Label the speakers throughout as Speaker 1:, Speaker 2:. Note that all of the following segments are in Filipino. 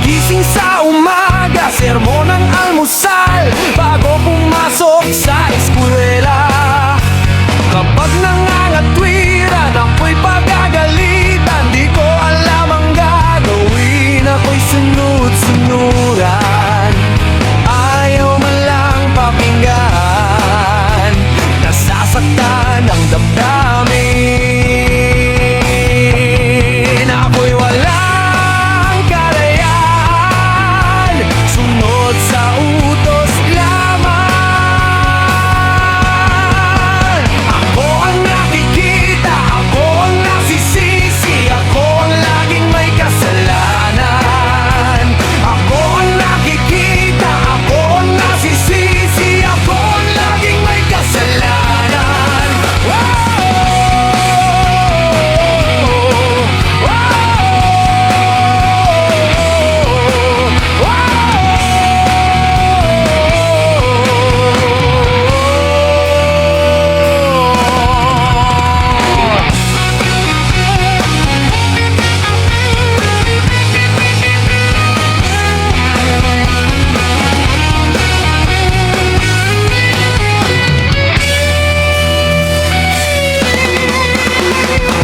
Speaker 1: Gising sa umaga, sermon ng almusal bago pumasok sa eskwela. Kapag nangangatwiran, ako'y pagagalitan. Di ko alam ang gagawin, ako'y sunod-sunuran. Ayaw man lang pakinggan, nasasaktan ang damdamin. Ako'y walang kalayaan, sunod sa utos lamang. Ako ang nakikita, ako ang nasisisi, ako ang laging may kasalanan. Ako ang nakikita, ako ang nasisisi, ako ang laging may kasalanan.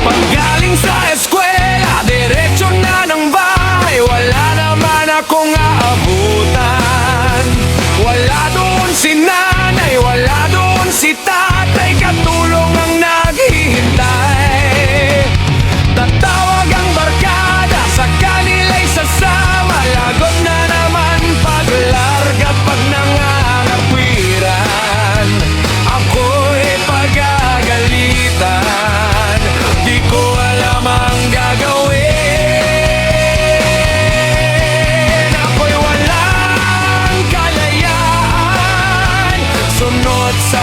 Speaker 1: Paggaling sa eskwela, diretso na ng bahay. Wala naman akong aabutan. Wala doon si nanay, wala doon si tatay, katulong ang naghihintay. Tatawag ang barkada, sa kanila'y sasama. Lagot na naman paglarga pag nangangatwiran. Ako'y pagagalitan, di ko alam ang gagawin. Ako'y walang kalayaan, sunod sa